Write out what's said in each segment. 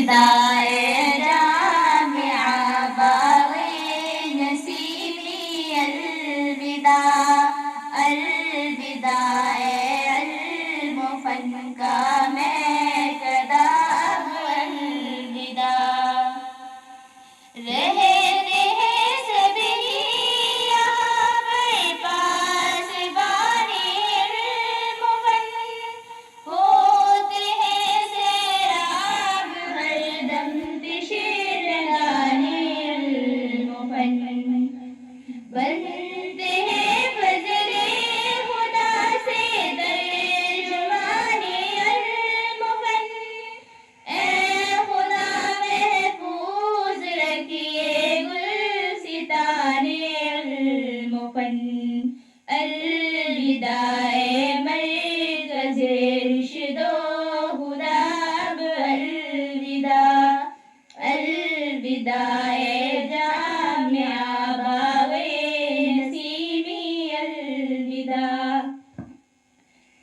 الوداع جامعہ باغ نسیمی الوداع الوداع علم و فن کا میں کدام الوداع رہتے ہیں سبھی یہاں پر پاس بانے علم و فن ہوتے ہیں سیراب ہر دم تشردانے علم و فن بنتے ہیں فضل خدا سے ترجمانے علم و فن اے خدا محفوظ رکھیے گلستانے علم و فن الوداع مرکز ارشد و ہدیٰ اب الوداع الوداع جامعہ باغ نسیمی الوداع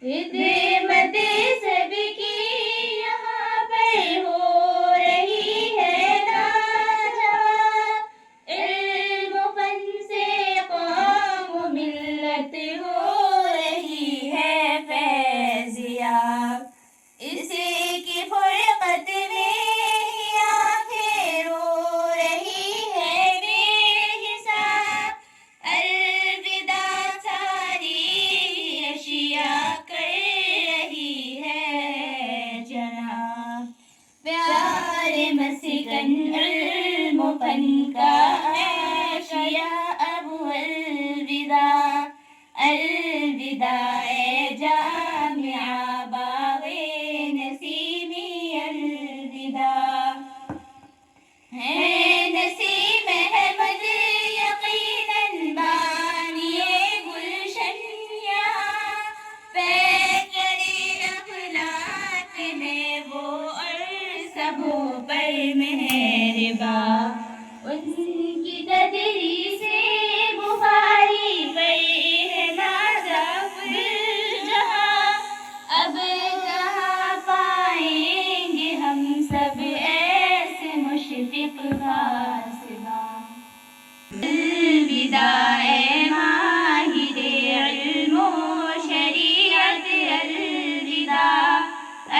خدمت سب کی یہاں پر ہو رہی ہے لاجواب علم و فن سے قوم و ملت ہو رہی ہے فیضیاب اسی کی فرقت میں ہی آنکھیں رو رہی ہے بے حساب الوداع ساری اشیاء کر رہی ہے جناب پیارے مسکن علم و فن کا اشیاء اب الوداع الوداع جامعہ باغ نسیمی الوداع ہے نسیم احمد یقیناً بانی گلشن یہاں پیکرِ اخلاق میں وہ اور سبوں پر مہرباں ان کی تدریس بخاری پر نازا کل جہاں اب کہاں پائیں گے ہم سب ایسے مشفق پاسباں الوداع ماہر علم و شریعت الوداع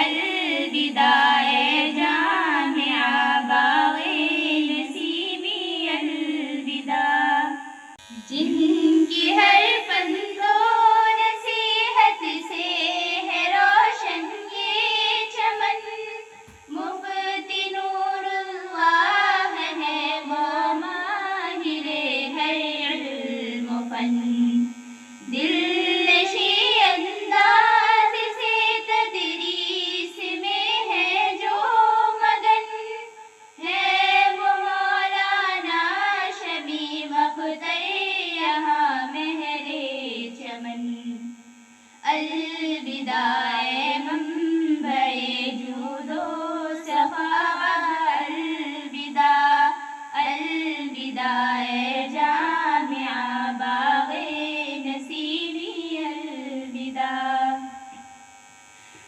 الوداع جامعہ باغ نسیمی الوداع جن کی ہر پند و نصیحت سے ہے روشن یہ چمن مفتی نور اللہ ہے وہ ماہر ہر علم و فن دلنشیں انداز سے تدریس میں ہے جو مگن ہے وہ مولانا شمیم اختر یہاں مہر چمن الوداع منبع جود و سخاوت الوداع الوداع جامعہ باغ نسیمی الوداع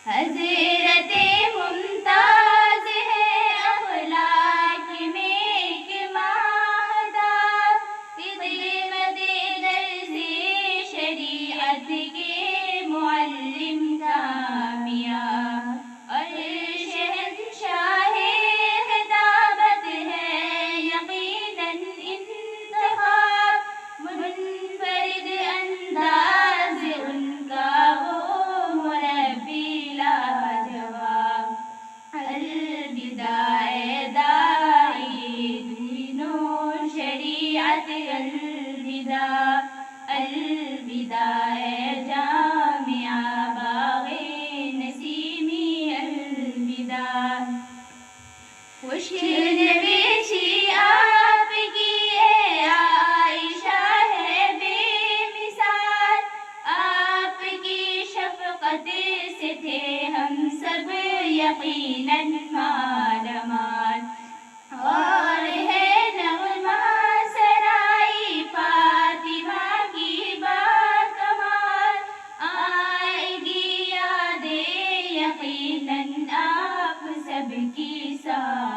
حضرت ممتاز ہے اخلاق میں ایک ماہتاب خدمت درس شریعت کے معلم کامیاب اور شہنشاہ خطابت ہے یقیناً انتخاب منفرد انداز ان کا وہ مربی لاجواب الوداع داعی دین و شریعت الوداع الوداع جامعہ باغ نسیمی الوداع خوش نویسی آپ کی ہے عائشہ ہے بے مثال آپ کی شفقت سے تھے ہم سب یقیناً مالا مال اور ہے نغمہ سرائی فاطمہ کی باکمال آئے گی یادیں یقیناً آپ سب کی ساتھ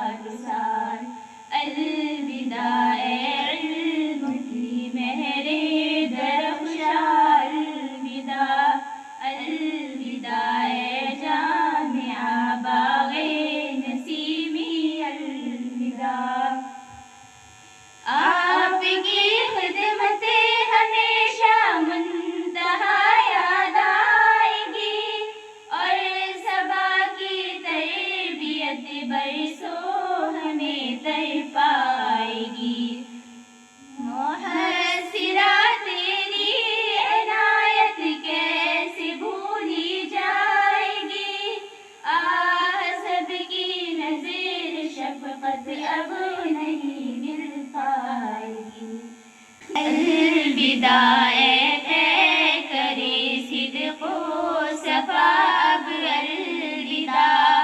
محبت برسوں ہمیں تڑپائے گی، محسرہ تیری عنایت کیسے بھولی جائے گی، سب کی نظر شفقت اب نہیں مل پائے گی، الوداع اے کرے صدق و صفا اب الوداع،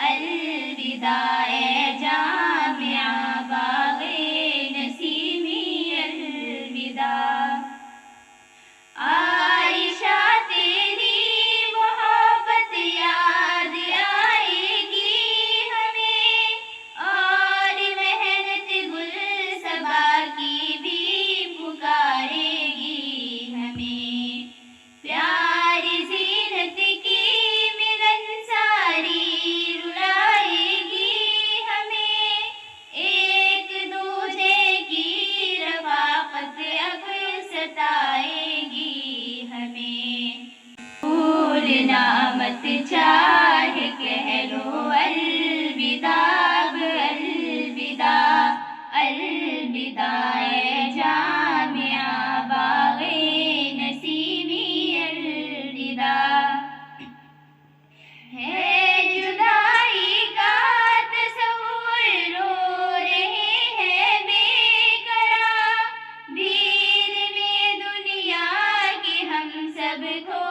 الوداع اے جامعہ باغ نسیمی الوداع، عائشہ تیری محبت یاد آئے گی ہمیں، اور محنت گل صبا کی بھی پکارے گی ہمیں، پیاری زینت کی ملن ساری رلائے گی ہمیں، ایک دوجے کی رفاقت اب ستائے گی ہمیں، بھولنا مت چاہے کہہ لو الوداع اب الوداع، الوداع اے جامعہ باغ نسیمی الوداع، ہے جدائی کا تصور رو رہے ہیں بے قرار، بھیڑ میں دنیا کے ہم سب کھو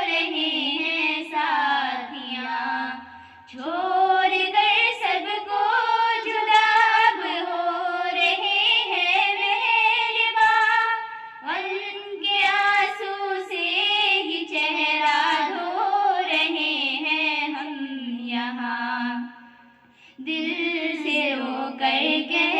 رہے ہیں ساتھیاں، چھوڑ کر سب کو جدا اب ہو رہے ہیں مہرباں، غم کے آنسو سے ہی چہرہ دھو رہے ہیں ہم یہاں، دل سے رو کر کہہ